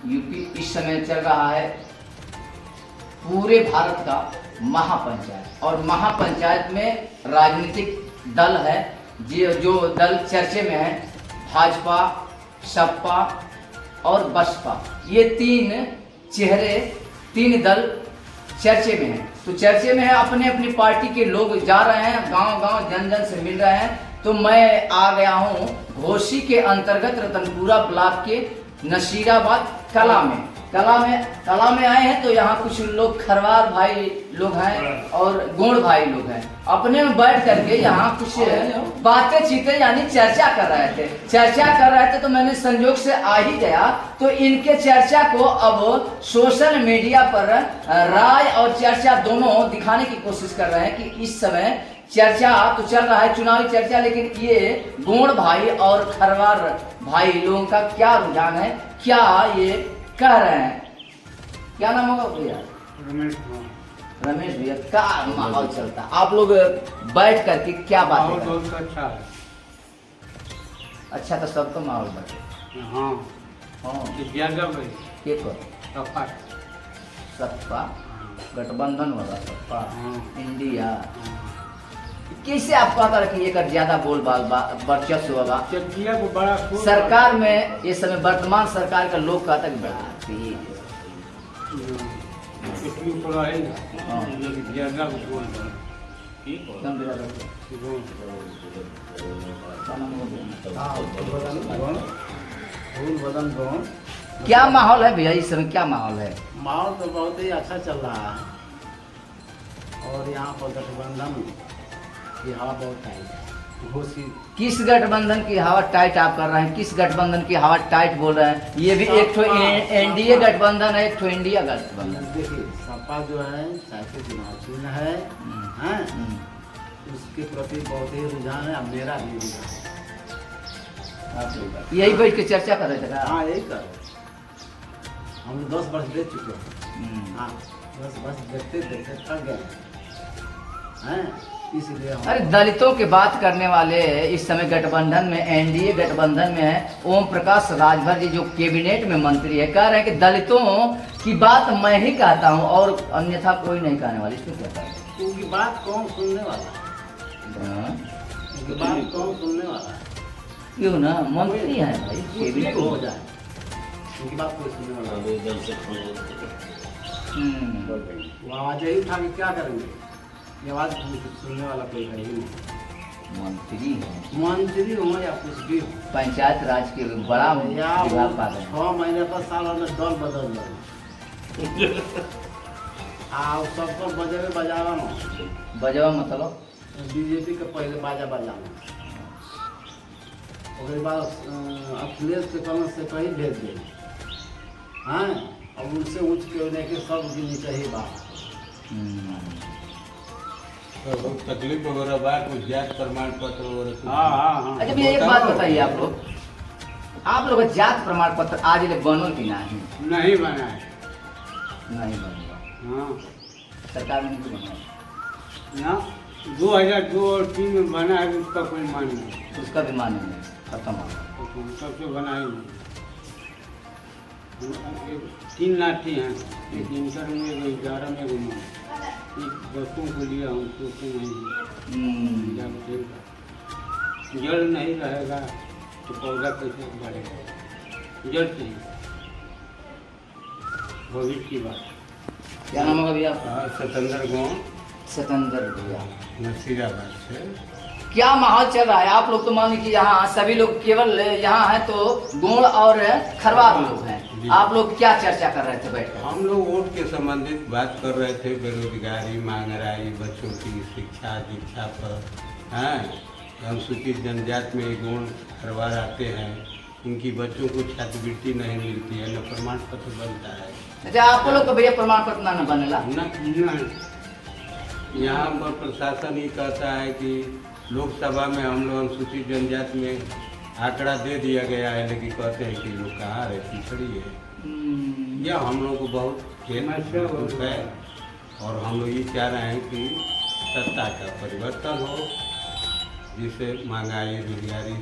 UP इस समय चल रहा है पूरे भारत का महापंचायत, और महापंचायत में राजनीतिक दल है जो दल चर्चे में है, भाजपा, सपा और बसपा। ये तीन चेहरे, तीन दल चर्चे में है। तो चर्चे में है, अपने अपनी पार्टी के लोग जा रहे हैं, गांव गांव जन जन से मिल रहे हैं। तो मैं आ गया हूं घोसी के अंतर्गत रतनपुरा ब्लॉक के नसीराबाद कला में आए हैं। तो यहाँ कुछ लोग खरवार भाई लोग हैं और गोंड भाई लोग हैं। अपने में बैठ करके यहाँ कुछ बातें चीतें यानी चर्चा कर रहे थे। तो मैंने संयोग से आ ही गया। तो इनके चर्चा को अब सोशल मीडिया पर राय और चर्चा दोनों दिखाने की कोशिश कर रहे हैं कि इस समय चर्चा तो चल रहा है, चुनावी चर्चा, लेकिन ये गोंड भाई और खरवार भाई लोगों का क्या रुझान है, क्या ये कह रहे हैं। क्या नाम होगा भैया? रमेश भैया, क्या माहौल चलता है? आप लोग बैठ करके क्या बात है? बहुत अच्छा है। अच्छा तो सबका माहौल बैठे। हाँ हाँ, सपा गठबंधन वाला सपा इंडिया। कैसे आप कहता रहे कि एक ज्यादा बोल बाल वर्चस्व होगा सरकार में? ये समय वर्तमान सरकार का लोग कहता कि बड़ा ठीक क्या माहौल है भैया इस समय? क्या माहौल है? माहौल तो बहुत ही अच्छा चल रहा है और यहाँ पर गठबंधन की हवा बहुत टाइट है। घोसी किस गठबंधन की हवा टाइट आप कर रहे हैं? किस गठबंधन की हवा टाइट बोल रहे हैं? ये भी एक ठो एनडीए गठबंधन है, एक ठो इंडिया गठबंधन। देखिए सपा जो है चाहे चुनाव चिन्ह है, उसके प्रति बहुत ही रुझान है। अब मेरा भी रुझान है। यही बैठ के चर्चा कर रहे थे ना? हाँ यही कर, हम 10 वर्ष देख चुके हैं। हाँ 10 वर्ष देखते देखते थक गए हैं, इसलिए अरे दलितों की बात करने वाले इस समय गठबंधन में, एनडीए गठबंधन में है ओम प्रकाश राजभर जी जो कैबिनेट में मंत्री है, कह रहे हैं कि दलितों की बात मैं ही कहता हूं और अन्यथा कोई नहीं कहने वाला। इसमें क्या कहते हैं? उनकी बात कौन सुनने वाला है? उनकी बात कौन सुनने वाला है? क्यों ना, मंत्री है भाई, कैबिनेट हो जाए उनकी बात कोई सुनने वाला वो आवाज यही उठा के क्या करेंगे? ये आवाज सुनने वाला कोई है ही नहीं। मंत्री है, मंत्री हो या कुछ भी हो, पंचायत राज के बड़ा विभाग पा गए। 6 महीने 10 साल में दल बदल जाए सबको बजे बजावा ना बजवा मतलब बीजेपी के पहले बाजा बजाना, उसके बाद अखिलेश के कमर से कहीं भेज दे। हाँ अब उनसे उठ के लेके सब नीचे ही बात। तो तकलीफ वगैरह बात कुछ जात प्रमाण पत्र वगैरह। हाँ अच्छा भैया एक बात बताइए, आप लोग जात प्रमाण पत्र आज ले बनो कि नहीं बना है? नहीं बनेगा। हाँ सरकार ने नहीं बनाया ना, 2002 और 3 में बना है, उसका कोई मान नहीं, उसका भी मान नहीं खत्म हो गया। सबसे बना ही नहीं। 3 लाठी हैं, एक इंटर में, एक 11 में, एक बच्चों को लिया हूँ तो नहीं जड़ नहीं रहेगा तो पौधा कैसे बढ़ेगा? जड़ चाहिए, भविष्य की बात। क्या नाम होगा भैया? सतंदर गाँव, सतंदर भैया, नसीराबाद से। क्या माहौल चल रहा है? आप लोग तो मान लीजिए यहाँ सभी लोग केवल यहाँ है तो गोंड और खरवार लोग हैं। आप लोग क्या चर्चा कर रहे थे बैठकर? हम लोग वोट के संबंधित बात कर रहे थे, बेरोजगारी, महंगाई, बच्चों की शिक्षा दीक्षा पर। हाँ अनुसूचित जनजाति में गोंड खरवार आते हैं, इनकी बच्चों को छात्रवृत्ति नहीं मिलती है, न प्रमाण पत्र बनता है। अच्छा आप लोग को भैया प्रमाण पत्र ना बनेला? न यहाँ पर प्रशासन ये कहता है कि लोकसभा में हम लोग अनुसूचित जनजाति में आंकड़ा दे दिया गया है, लेकिन कहते हैं कि लोग कहाँ रहे, पिछड़ी है। यह हम लोग को बहुत खेद है और हम लोग ये चाह रहे हैं कि सत्ता का परिवर्तन हो, जिससे महंगाई, बेरोजगारी,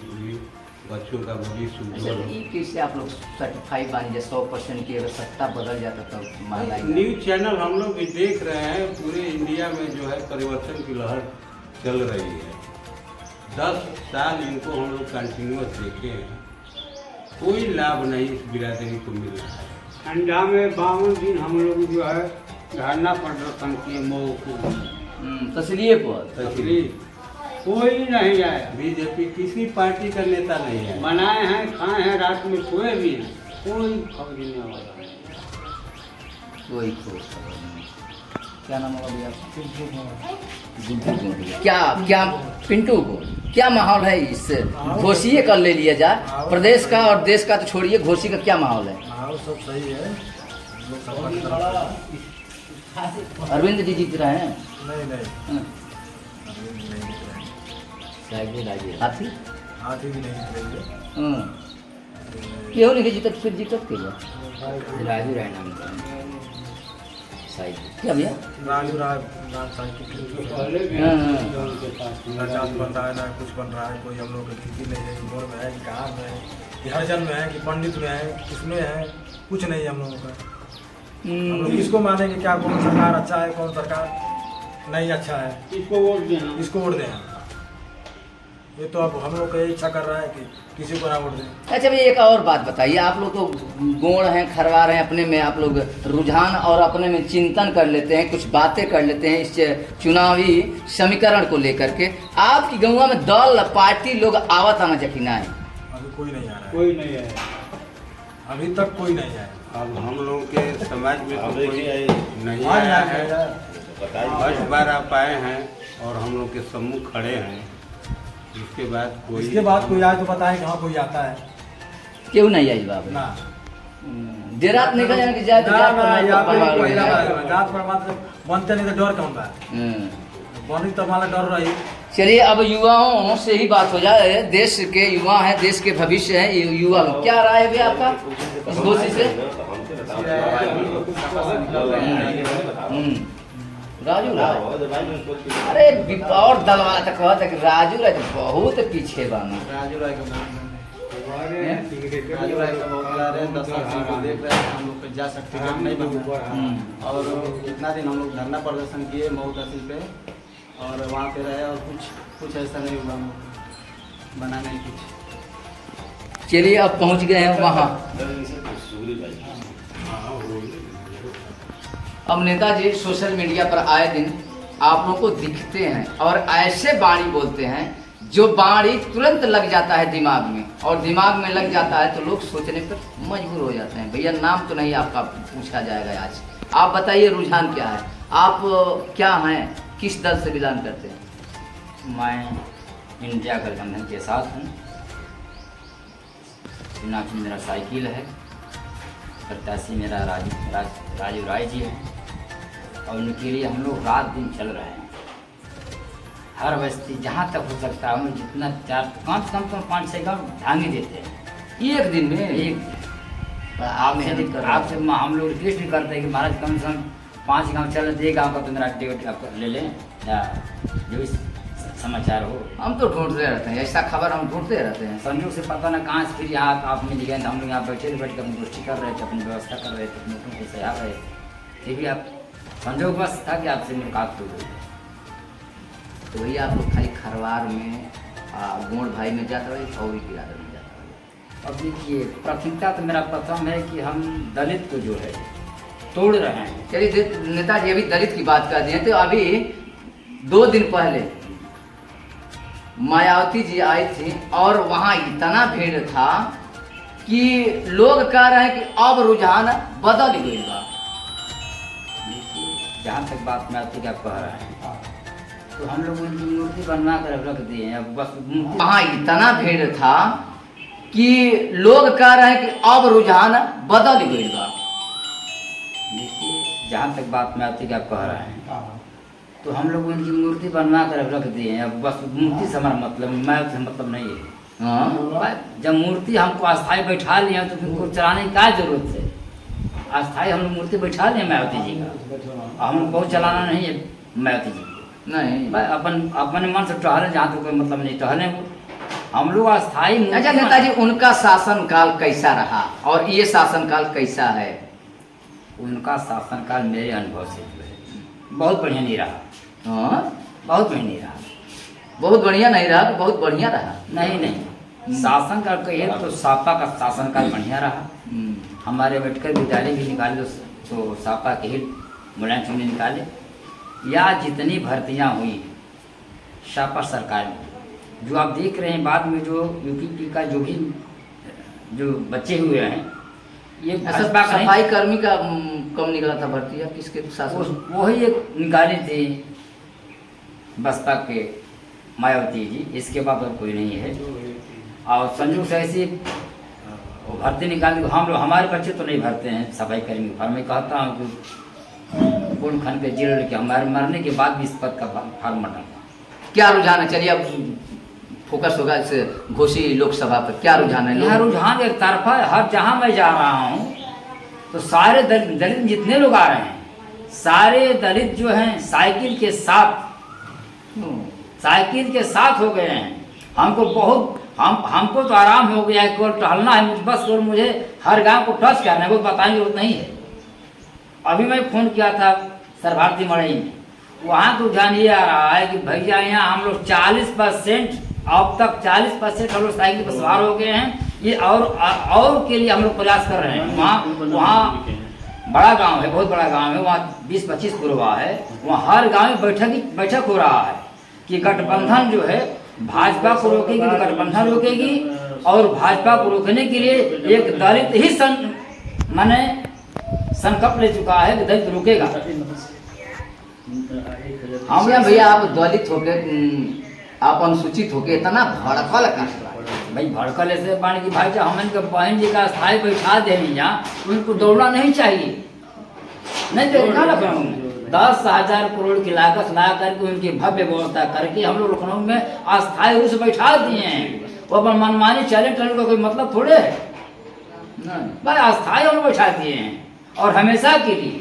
बच्चों का भविष्य अच्छा, उज्जवल हो। ये कैसे आप लोग सर्टिफाइड बन जाए 100% की अगर सत्ता बदल जाता तो माना न्यूज चैनल हम लोग भी देख रहे हैं, पूरे इंडिया में जो है परिवर्तन की लहर चल रही है। 10 साल इनको हम लोग कंटिन्यूस देखे हैं, कोई लाभ नहीं इस बिरादरी को मिल रहा है। अंडा में 52 दिन हम लोग जो है धरना प्रदर्शन किए मऊ को, तसलिए पर तकलीफ कोई नहीं आया। बीजेपी किसी पार्टी का नेता नहीं है। बनाए हैं, खाए हैं, रात में सोए भी हैं, कोई खबर नहीं वाला। कोई खोज खबर नहीं। क्या नाम होगा भैया आपका? क्या क्या पिंटू को क्या माहौल है इस घोषीय कर ले लिया जाए प्रदेश का और देश का तो छोड़िए, घोषी का क्या माहौल है? माहौल सब सही है। लोकसभा की तरफ अरविंद जी जीत रहे हैं। नहीं नहीं हाँ। अरविंद नहीं दिख रहे हैं। हाथी हाथी भी नहीं दिख रही है। हाँ। क्यों नहीं जीतत, फिर जीतत के राजू राय नाम का शायद क्या भैया? राजू राय नाम साइकिल पहले भी हाँ। ना जात बन रहा है ना कुछ बन रहा है। कोई हम लोग की खेती नहीं है, गोर में है कि कहाँ में है कि हरिजन में है कि पंडित में है, किसमें है, कुछ नहीं है हम लोगों का। हम लोग किसको मानेंगे? क्या कौन सरकार अच्छा है, कौन सरकार नहीं अच्छा है, इसको वोट देना। इसको वोट दें? ये तो अब हम लोग का यही इच्छा कर रहा है कि किसी को ना वोट दें। अच्छा भैया एक और बात बताइए, आप लोग तो गोड़ हैं, खरवार हैं, अपने में आप लोग रुझान और अपने में चिंतन कर लेते हैं, कुछ बातें कर लेते हैं इस चुनावी समीकरण को लेकर के। आपकी गौवा में दल पार्टी लोग आवत आना जकीना है? अभी कोई नहीं आ रहा है, कोई नहीं आया। अभी तक कोई नहीं आया। अब हम लोग के समाज में तो कोई नहीं आज आया ना है। आया। 10 बार आप आए हैं और हम लोग के सम्मुख खड़े हैं। इसके बाद इसके बाद कोई आए तो बताएं कि हाँ कोई आता है। क्यों नहीं आई बाबू? ना देर रात निकल जाने की जाए तो ना जात ना पर यहाँ पे मार पहिला मार बार है। जात पर मात्र बनते नहीं तो डर कौन बा? बनी तो हमारा डर रही। चलिए अब युवाओं से ही बात हो जाए। देश के युवा हैं, देश के भविष्य हैं ये युवा लोग। क्या राय है भैया आपका इस घोषी से? राजू राय, अरे और दल वाला तो कहता कि राजू राय तो बहुत पीछे बाना। राजू राय का हमारे राजू राय का बहुत बड़ा रहे, 10 साल से हमको देख रहे हैं। हम लोग को जा सर्टिफिकेट नहीं बना और इतना दिन हम लोग धरना प्रदर्शन किए मऊ तहसील पे और वहाँ पे रहे और कुछ ऐसा नहीं हुआ, हम लोग बना नहीं कुछ। चलिए अब पहुंच गए हैं वहाँ। अब नेताजी सोशल मीडिया पर आए दिन आप लोगों को दिखते हैं और ऐसे बाणी बोलते हैं जो बाणी तुरंत लग जाता है दिमाग में, और दिमाग में लग जाता है तो लोग सोचने पर मजबूर हो जाते हैं। भैया नाम तो नहीं आपका पूछा जाएगा आज, आप बताइए रुझान क्या है, आप क्या हैं, किस दल से बिलोंग करते हैं? मैं इंडिया गठबंधन के साथ हूँ। चुनाव मेरा साइकिल है, प्रत्याशी मेरा राजू राय जी है और उनके लिए हम लोग रात दिन चल रहे हैं। हर बस्ती जहाँ तक हो सकता है हम जितना कम से कम 5-6 गाँव ढांगी देते हैं एक दिन में। एक आपसे हम लोग रिक्वेस्ट भी करते हैं कि महाराज कम से कम 5 गाँव चल रहे, 1 गाँव का तो मेरा टिकट आप ले लें या जो भी समाचार हो। हम तो ढूंढते रहते हैं, ऐसा खबर हम ढूंढते रहते हैं। संयोग से पता ना कहाँ से फिर यहाँ आप मिल गए, तो हम लोग यहाँ बैठ कर अपनी गोष्ठी कर रहे थे, अपनी व्यवस्था कर रहे थे, अपने लोगों को सजा रहे थे। फिर भी आप संयोग बस था कि आपसे मुलाकात हो गई। तो भैया आप लोग खाली खरवार में गोड़ भाई में जाता रहे और भी बिरादर में जाता रहे? अब देखिए प्राथमिकता तो मेरा प्रथम है कि हम दलित को जो है तोड़ रहे हैं। चलिए नेताजी अभी दलित की बात कर दिए, तो अभी 2 दिन पहले मायावती जी आई थी और वहाँ इतना भीड़ था कि लोग कह रहे हैं कि अब रुझान बदल गई बा। जहाँ तक बात मायावती का कह रहे हैं तो हम लोग उनकी मूर्ति बनवा कर रख दिए हैं। अब बस वहाँ इतना भीड़ था कि लोग कह रहे हैं कि अब रुझान बदल गई बा। देखिए जहाँ तक बात मायावती का कह रहे हैं तो हम लोग उनकी मूर्ति बनवा कर रख दिए हैं। अब बस मूर्ति से हमारा मतलब, मायावती से मतलब नहीं है। हाँ जब मूर्ति हमको अस्थाई बैठा लिया तो फिर उनको चलाने की क्या जरूरत है? अस्थाई हम लोग मूर्ति बैठा लिए मायावती जी का, हम लोग को चलाना नहीं है मायावती जी को। नहीं भाई अपन अपने मन से टहले, जहाँ तो कोई मतलब नहीं टहले वो। हम लोग अस्थायी अच्छा नेताजी, उनका शासनकाल कैसा रहा और ये शासनकाल कैसा है? उनका शासनकाल मेरे अनुभव से जो है बहुत बढ़िया नहीं रहा। हाँ, बहुत बढ़िया नहीं रहा। बहुत बढ़िया नहीं रहा तो बहुत बढ़िया रहा। नहीं, शासनकाल कहिए तो सापा का शासनकाल बढ़िया रहा। हम्म, हमारे अम्बेडकर विद्यालय भी निकाले तो सापा के ही मुलायम सिंह ने निकाले, या जितनी भर्तियां हुई सापा सरकार में, जो आप देख रहे हैं बाद में जो यूपी का जो भी जो बच्चे हुए हैं, ये भाजपा का नहीं, सफाई कर्मी का कम निकला था भर्ती या किसके शासन? वही एक निकाले थे बसपा के मायावती जी, इसके बाद और कोई नहीं है। और संयोग से ऐसी वो भर्ती निकाल, हम लोग हमारे बच्चे तो नहीं भरते हैं सफाई कर्मी फॉर्म। मैं कहता हूँ कि पूर्ण खंड के जेल के हमारे मरने के बाद भी इस पद का फॉर्म बना। क्या रुझान है? चलिए अब फोकस होगा इस घोषी लोकसभा पर, क्या रुझान है? यहाँ रुझान एक तरफा है। हर जहाँ मैं जा रहा हूँ तो सारे दलित जितने लोग आ रहे हैं, सारे दलित जो हैं साइकिल के साथ हो गए हैं। हमको बहुत हमको तो आराम हो गया है, केवल टहलना है बस, केवल मुझे हर गांव को टच करना है, वो बताने की जरूरत नहीं है। अभी मैं फ़ोन किया था सर भारती मड़ई में, वहाँ तो ध्यान ये आ रहा है कि भैया यहाँ हम लोग 40% अब तक 40% हम लोग साइकिल पर सवार हो गए हैं। ये और के लिए हम लोग प्रयास कर रहे हैं। वहाँ बड़ा गांव है, बहुत बड़ा गांव है, वहाँ 20-25 पुरवा है, वहाँ हर गांव में बैठक हो रहा है कि गठबंधन जो है भाजपा को रोकेगी तो गठबंधन रोकेगी, और भाजपा को रोकने के लिए एक दलित ही संकल्प ले चुका है कि दलित रुकेगा। हम भैया आप दलित होके, आप अनुसूचित होके इतना भड़कल का भाई भड़कल ऐसे मान की भाई हम इनके बहन जी का स्थायी बैठा देनी यहाँ, उनको दौड़ना नहीं चाहिए। नहीं तो क्या लग 10,000 करोड़ की लागत ला करके उनकी भव्य व्यवस्था करके हम लोग लखनऊ में अस्थायी रूप से बैठा दिए हैं। वो अपन मनमानी चले का कोई मतलब थोड़े है भाई, अस्थायी हम बैठा दिए हैं और हमेशा के लिए।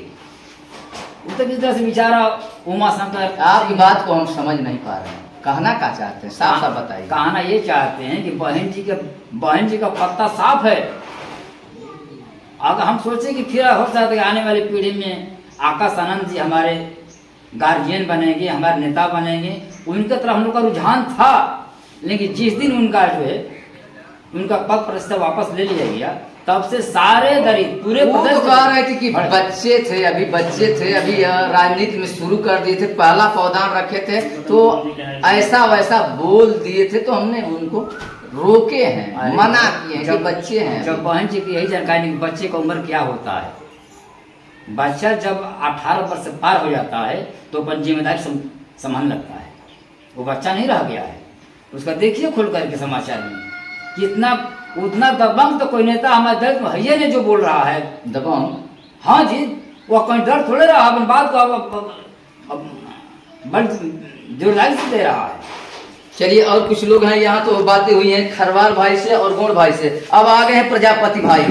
तो किस तरह से बेचारा उमा शंकर, आपकी बात को हम समझ नहीं पा रहे हैं, कहना क्या चाहते हैं? साफ साफ बताइए। कहना ये चाहते हैं कि बहन जी का पत्ता साफ है। अगर हम सोचे कि फिर हो सकता है आने वाली पीढ़ी में आकाश आनंद जी हमारे गार्जियन बनेंगे, हमारे नेता बनेंगे, उनके तरफ हम लोग का रुझान था। लेकिन जिस दिन उनका जो है उनका पद प्रतिष्ठा वापस ले लिया गया, तब से सारे दलित पूरे वो तो कह रहे थे कि बच्चे थे अभी राजनीति में शुरू कर दिए थे, पहला पौधान रखे थे तो ऐसा वैसा बोल दिए थे, तो हमने उनको रोके हैं, मना किए हैं कि बच्चे हैं। जब बहन जी की यही जानकारी नहीं, बच्चे का उम्र क्या होता है। बच्चा जब 18 वर्ष से पार हो जाता है तो अपन जिम्मेदारी संभालने लगता है। वो बच्चा नहीं रह गया है। उसका देखिए खुल करके समाचार में कितना उतना दबंग तो कोई नेता हमारे दलित में है नहीं जो बोल रहा है। दबंग? हाँ जी, वो कहीं डर थोड़े रहा, अपन बात को बड़ जोरदारी से दे रहा है। चलिए और कुछ लोग हैं यहाँ, तो बातें हुई हैं खरवार भाई से और गोंड भाई से। अब आ गए हैं प्रजापति भाई,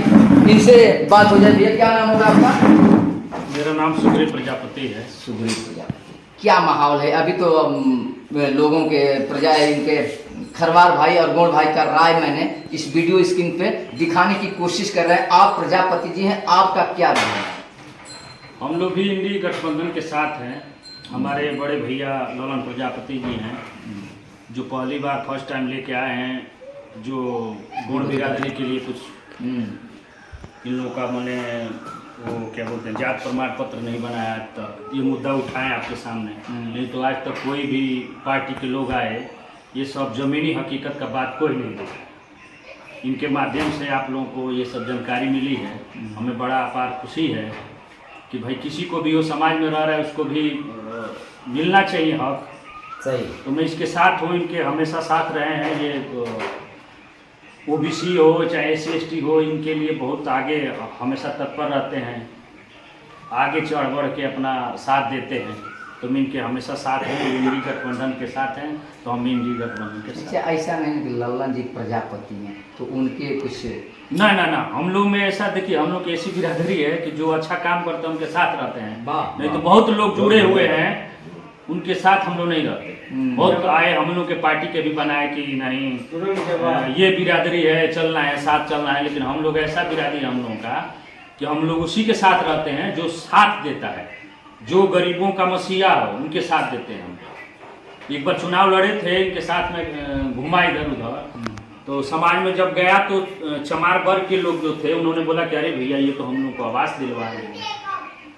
इनसे बात हो जाए। भैया क्या नाम होगा आपका? मेरा नाम सुग्रीव प्रजापति है। सुग्रीव प्रजापति, क्या माहौल है अभी? तो लोगों के इनके खरवार भाई और गोंड भाई का राय मैंने इस वीडियो स्क्रीन पे दिखाने की कोशिश कर रहे हैं। आप प्रजापति जी हैं, आपका क्या राय है? हम लोग भी इंडी गठबंधन के साथ हैं। हमारे बड़े भैया ललन प्रजापति जी हैं, जो पहली बार फर्स्ट टाइम लेके आए हैं, जो गोंड बिरादरी के लिए कुछ इन लोगों का मैंने वो क्या बोलते हैं जात प्रमाण पत्र नहीं बनाया आज तक। ये मुद्दा उठाएं आपके सामने, नहीं तो आज तक कोई भी पार्टी के लोग आए, ये सब ज़मीनी हकीकत का बात कोई नहीं देखा। इनके माध्यम से आप लोगों को ये सब जानकारी मिली है, हमें बड़ा अपार खुशी है कि भाई किसी को भी वो समाज में रह रहा है उसको भी मिलना चाहिए हक। सही। तो मैं इसके साथ हूँ, इनके हमेशा साथ रहे हैं। ये ओबीसी हो चाहे SC/ST हो, इनके लिए बहुत आगे हमेशा तत्पर रहते हैं, आगे चढ़ बढ़ के अपना साथ देते हैं। तो मैं इनके हमेशा साथ हैं, इंडी गठबंधन के साथ हैं, तो हम इंडी गठबंधन के साथ। अच्छा, ऐसा नहीं कि लल्लन जी प्रजापति हैं तो उनके कुछ ना हम लोग में ऐसा देखिए, हम लोग की ऐसी बिरादरी है कि जो अच्छा काम करते हैं उनके साथ रहते हैं। नहीं तो बहुत लोग जुड़े हुए हैं उनके साथ हम लोग नहीं रहते। बहुत आए, हम लोग के पार्टी के भी बनाए कि नहीं ये बिरादरी है, चलना है, साथ चलना है, लेकिन हम लोग ऐसा बिरादरी है हम लोगों का कि हम लोग उसी के साथ रहते हैं जो साथ देता है, जो गरीबों का मसीहा हो उनके साथ देते हैं हम। एक बार चुनाव लड़े थे, इनके साथ में घुमा इधर उधर, तो समाज में जब गया तो चमार वर्ग के लोग जो थे उन्होंने बोला कि अरे भैया ये तो हम लोग को आवास दिलवा रहे हैं।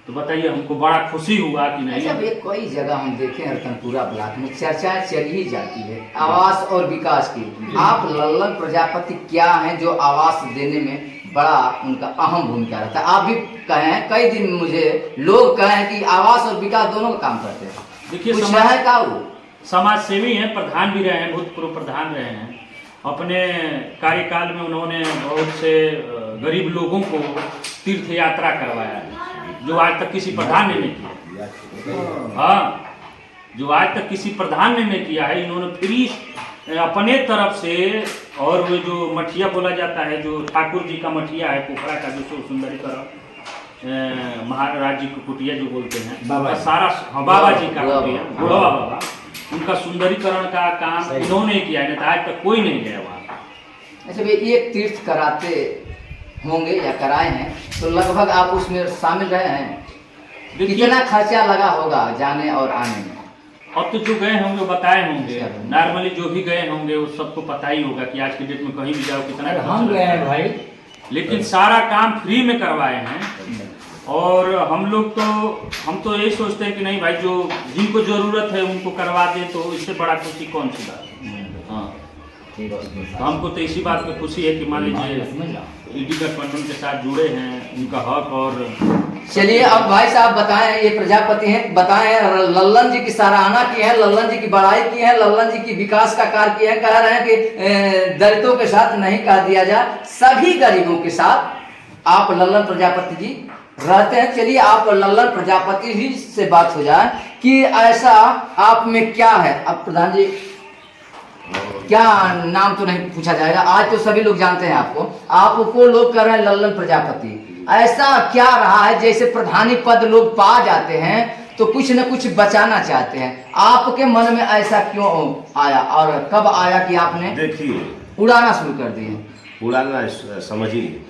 तो बताइए हमको बड़ा खुशी हुआ कि नहीं। अच्छा भैया, कई जगह हम देखे रतनपुरा ब्लॉक में चर्चाएं चल ही जाती है आवास और विकास की। आप लल्लन प्रजापति क्या हैं जो आवास देने में बड़ा उनका अहम भूमिका रहता है? आप भी कहें, कई दिन मुझे लोग कहें कि आवास और विकास दोनों का काम करते हैं। देखिए कुछ है का वो समाज सेवी हैं, प्रधान भी रहे हैं, भूतपूर्व प्रधान रहे हैं। अपने कार्यकाल में उन्होंने बहुत से गरीब लोगों को तीर्थ यात्रा करवाया है, जो आज तक किसी प्रधान ने नहीं किया। हाँ, जो आज तक किसी प्रधान ने नहीं किया है, इन्होंने फ्री अपने तरफ से। और वो जो मठिया बोला जाता है, जो ठाकुर जी का मठिया है पोखरा का, जो सुंदरीकरण महाराज जी को कुटिया जो बोलते हैं, बाबा सारा बाबा जी का कुटिया, बाबा उनका सुंदरीकरण का काम इन्होंने किया है, नहीं तो आज तक कोई नहीं गया वहाँ। अच्छा भैया, एक तीर्थ कराते होंगे या कराए हैं तो लगभग आप उसमें शामिल रहे हैं, कितना खर्चा लगा होगा जाने और आने में? अब तो जो गए होंगे बताए होंगे, नॉर्मली जो भी गए होंगे वो सबको पता ही होगा कि आज के डेट में कहीं भी जाओ कितना हम गए हैं भाई, लेकिन सारा काम फ्री में करवाए हैं। और हम तो यही सोचते हैं कि नहीं भाई, जो जिनको जरूरत है उनको करवा दे, तो इससे बड़ा खुशी कौन सी बात है। हाँ, तो हमको तो इसी बात की खुशी है कि मान लीजिए ईडी गठबंधन के साथ जुड़े हैं, उनका हक। और चलिए अब भाई साहब बताएं, ये प्रजापति हैं, बताएं लल्लन जी की सराहना की है, लल्लन जी की बड़ाई की है, लल्लन जी की विकास का कार्य किया है, कह रहे हैं कि दलितों के साथ नहीं कह दिया जाए, सभी गरीबों के साथ आप लल्लन प्रजापति जी रहते हैं। चलिए आप लल्लन प्रजापति जी से बात हो जाए कि ऐसा आप में क्या है। अब प्रधान जी, क्या नाम तो नहीं पूछा जाएगा, आज तो सभी लोग जानते हैं आपको लोग कह रहे हैं लल्लन प्रजापति। ऐसा क्या रहा है, जैसे प्रधानी पद लोग पा जाते हैं तो कुछ न कुछ बचाना चाहते हैं, आपके मन में ऐसा क्यों आया और कब आया कि आपने देखिए उड़ाना शुरू कर दिए? उड़ाना समझिए,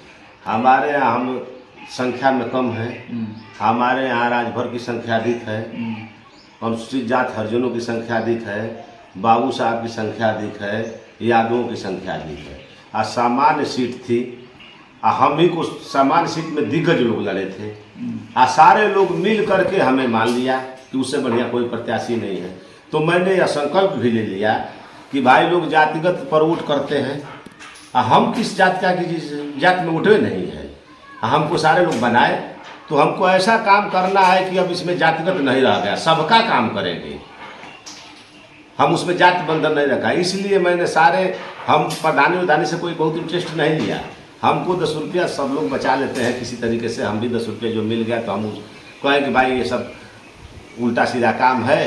हमारे यहाँ हम संख्या में कम है, हमारे यहाँ राजभर की संख्या अधिक है, अनुसूचित जात हरिजनों की संख्या अधिक है, बाबू साहब की संख्या अधिक है, यादवों की संख्या अधिक है। और सामान्य सीट थी, हम ही को सामान्य सीट में दिग्गज लोग लड़े थे, और सारे लोग मिल करके हमें मान लिया कि उससे बढ़िया कोई प्रत्याशी नहीं है। तो मैंने यह संकल्प भी ले लिया कि भाई लोग जातिगत पर वोट करते हैं, हम किस जात का कि जिस जात में उठे नहीं है, हमको सारे लोग बनाए, तो हमको ऐसा काम करना है कि अब इसमें जातिगत नहीं रह गया, सबका काम करेंगे, हम उसमें जाति बंधन नहीं रखा। इसलिए मैंने हम प्रधानी उधानी से कोई बहुत इंटरेस्ट नहीं लिया, हमको 10 रुपया सब लोग बचा लेते हैं किसी तरीके से, हम भी 10 रुपये जो मिल गया तो हम कहें कि भाई ये सब उल्टा सीधा काम है,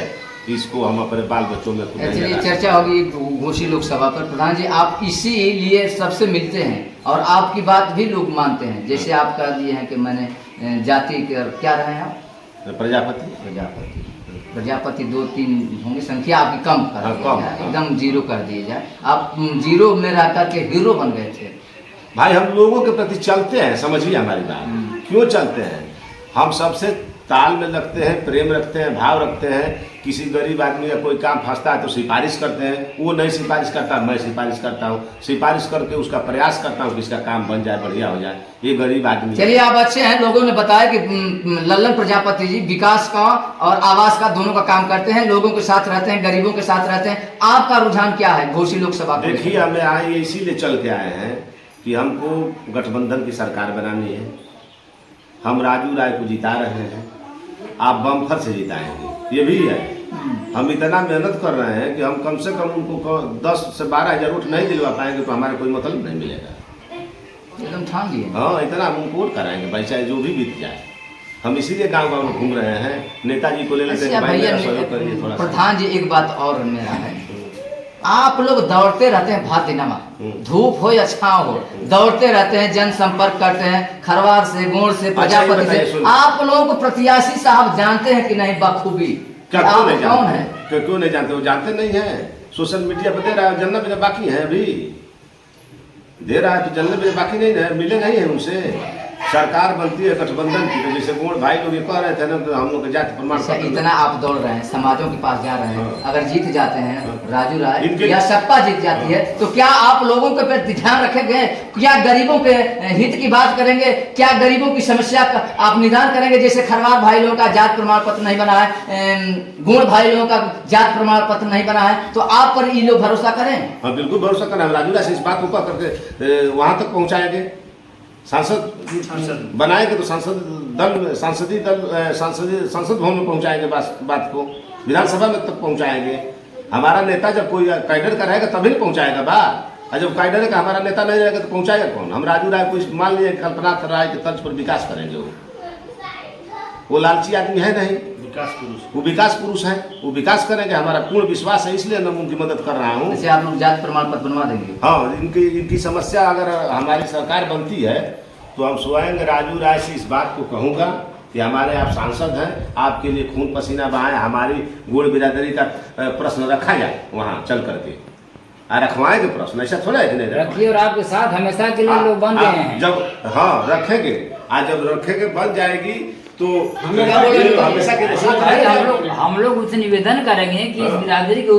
इसको हम अपने बाल बच्चों में। चलिए चर्चा होगी घोसी लोकसभा पर। प्रधान जी, आप इसीलिए सबसे मिलते हैं और आपकी बात भी लोग मानते हैं, जैसे आप कह दिए हैं कि मैंने जाति क्या रहे हैं आप? प्रजापति 2-3 होंगे, संख्या आपकी कम कर एकदम 0 कर दिए जाए, आप 0 में रह करके हीरो बन गए थे। भाई हम लोगों के प्रति चलते हैं, समझिए हमारी बात, क्यों चलते हैं, हम सबसे ताल में लगते हैं, प्रेम रखते हैं, भाव रखते हैं। किसी गरीब आदमी का कोई काम फंसता है तो सिफारिश करते हैं, वो नहीं सिफारिश करता, मैं सिफारिश करता हूँ, सिफारिश करके उसका प्रयास करता हूँ कि इसका काम बन जाए, बढ़िया हो जाए, ये गरीब आदमी। चलिए आप अच्छे हैं, लोगों ने बताया कि लल्लन प्रजापति जी विकास का और आवास का दोनों का काम करते हैं, लोगों के साथ रहते हैं, गरीबों के साथ रहते हैं। आपका रुझान क्या है घोसी लोकसभा? देखिए हमें आए इसीलिए चल के आए हैं कि हमको गठबंधन की सरकार बनानी है, हम राजू राय को जिता रहे हैं, आप बम्फर से जिताएंगे, ये भी है। हम इतना मेहनत कर रहे हैं कि हम कम से कम उनको 10 से 12 हज़ार वोट नहीं दिलवा पाएंगे तो हमारा कोई मतलब नहीं मिलेगा, एकदम ठान लिए। हाँ, इतना हम उनको वोट कराएंगे भाई, चाहे जो भी बीत जाए। हम इसीलिए गाँव गाँव में घूम रहे हैं, नेताजी को ले लेते हैं, भाई मेरा सहयोग करिए थोड़ा। प्रधान जी, एक बात और मेरा है, आप लोग दौड़ते रहते हैं भात दिनमा, धूप हो या छाँव हो, दौड़ते रहते हैं, जनसंपर्क करते हैं, खरवार से, गोड़ से, प्रजापति से। आप लोगों को प्रत्याशी साहब जानते हैं कि नहीं बखूबी? क्या आप क्यों नहीं कौन जानते? है? क्यों नहीं जानते? वो जानते नहीं है। सोशल मीडिया पर दे रहा है, जानना भी बाकी है, अभी दे रहा है तो जानना भी बाकी नहीं है, मिले नहीं है उनसे। सरकार बनती है गठबंधन की, तो जैसे गोड़ भाई लोग ये कह रहे थे ना, तो हम लोग के जाति प्रमाण अच्छा, पत्र इतना आप दौड़ रहे हैं, समाजों के पास जा रहे हैं, हाँ। अगर जीत जाते हैं राजू राय इनके- या सपा जीत जाती है, तो क्या आप लोगों के पे ध्यान रखेंगे? क्या गरीबों के हित की बात करेंगे? क्या गरीबों की समस्या का आप निदान करेंगे? जैसे खरवार भाई लोगों का जात प्रमाण पत्र नहीं बना है, गोड़ भाई लोगों का जात प्रमाण पत्र नहीं बना है, तो आप पर ये लोग भरोसा करें? हाँ बिल्कुल भरोसा करना है। राजू राय से इस बात को कह करके वहां तक पहुंचाएंगे। सांसद बनाएंगे तो सांसद भवन में पहुंचाएंगे बात को, विधानसभा में तक पहुंचाएंगे। हमारा नेता जब कोई कैडर का रहेगा तभी नहीं पहुंचाएगा बात, और जब कैडर का हमारा नेता नहीं रहेगा तो पहुंचाएगा कौन? हम राजू राय को मान लीजिए कल्पना राय के तर्ज पर विकास करेंगे, वो लालची आदमी है नहीं, वो विकास पुरुष है, वो विकास करेंगे, हमारा पूर्ण विश्वास है, इसलिए मैं उनकी मदद कर रहा हूँ। जैसे आप लोग जात प्रमाण पत्र बनवा देंगे? हाँ, इनकी समस्या अगर हमारी सरकार बनती है तो हम स्वयं राजू राय से इस बात को कहूँगा कि हमारे आप सांसद हैं, आपके लिए खून पसीना बहाएं, हमारी गोड़ बिरादरी का प्रश्न रखा जाए वहाँ चल करके, रखवाएंगे प्रश्न, ऐसा थोड़ा है कि नहीं रखिए, और आपके साथ हमेशा के लिए लोग बन गए हैं। जब हाँ रखेंगे, आज जब रखेंगे बन जाएगी तो हमेशा के अरे हम लोग उससे निवेदन करेंगे कि इस बिरादरी को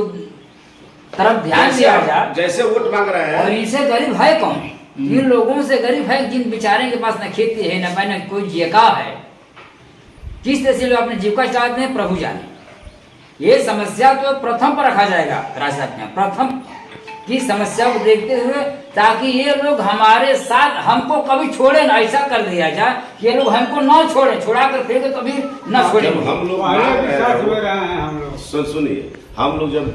तरफ ध्यान दिया जाए। जैसे वोट मांग रहे और हैं, इनसे गरीब है कौन? इन लोगों से गरीब है जिन बेचारे के पास न खेती है, न न कोई जीविका है। किस तरह से लोग अपनी जीविका चाहते हैं प्रभु जाने। ये समस्या तो प्रथम पर रखा जाएगा राजनीति में, प्रथम की समस्या को देखते हुए, ताकि ये लोग हमारे साथ हमको कभी छोड़े ना, ऐसा कर दिया जाए कि ये लोग हमको न छोड़े, छोड़ा कर फिर कभी न छोड़े। जब हम लोग पहले भी साथ में रहे हैं हम लोग। सुनिए, हम लोग जब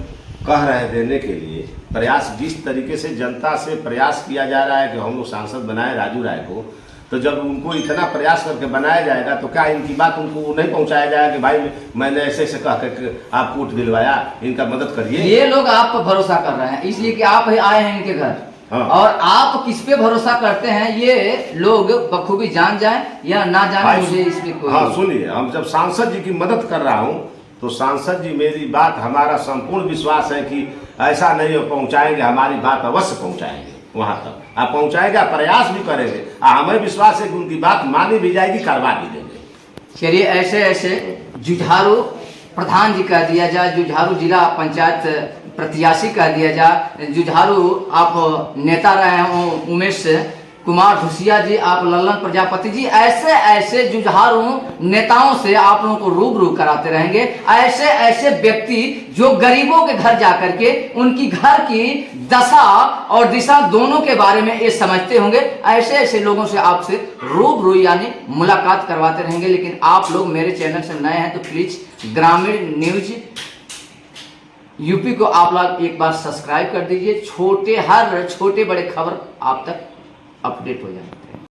कह रहे हैं देने के लिए, प्रयास जिस तरीके से जनता से प्रयास किया जा रहा है कि हम लोग सांसद बनाए राजू राय को, तो जब उनको इतना प्रयास करके बनाया जाएगा तो क्या इनकी बात उनको नहीं पहुंचाया जाएगा कि भाई मैंने ऐसे ऐसे कह के आप वोट दिलवाया, इनका मदद करिए। ये लोग आप पर भरोसा कर रहे हैं इसलिए कि आप ही आए हैं इनके घर। हाँ। और आप किस पे भरोसा करते हैं ये लोग बखूबी जान जाए या ना जाने, मुझे इसमें कोई हाँ सुनिए, हम जब सांसद जी की मदद कर रहा हूँ तो सांसद जी मेरी बात, हमारा संपूर्ण विश्वास है कि ऐसा नहीं हो पहुँचाएंगे, हमारी बात अवश्य पहुँचाएंगे वहाँ तक, आप पहुँचाएंगे, प्रयास भी करेंगे, हमें विश्वास है कि उनकी बात मानी भी जाएगी, करवा भी देंगे। चलिए, ऐसे ऐसे जुझारू प्रधान जी कह दिया जाए, जुझारू जिला पंचायत प्रत्याशी कह दिया जाए, जुझारू आप नेता रहे हैं उमेश कुमार धुसिया जी, आप लल्लन प्रजापति जी, ऐसे ऐसे जुझारू नेताओं से आप लोगों को रूबरू कराते रहेंगे। ऐसे ऐसे व्यक्ति जो गरीबों के घर जाकर के उनकी घर की दशा और दिशा दोनों के बारे में ये समझते होंगे, ऐसे ऐसे लोगों से आपसे रूबरू यानी मुलाकात करवाते रहेंगे। लेकिन आप लोग मेरे चैनल से नए हैं तो प्लीज ग्रामीण न्यूज यूपी को आप लोग एक बार सब्सक्राइब कर दीजिए, हर छोटे बड़े खबर आप तक अपडेट हो जाए।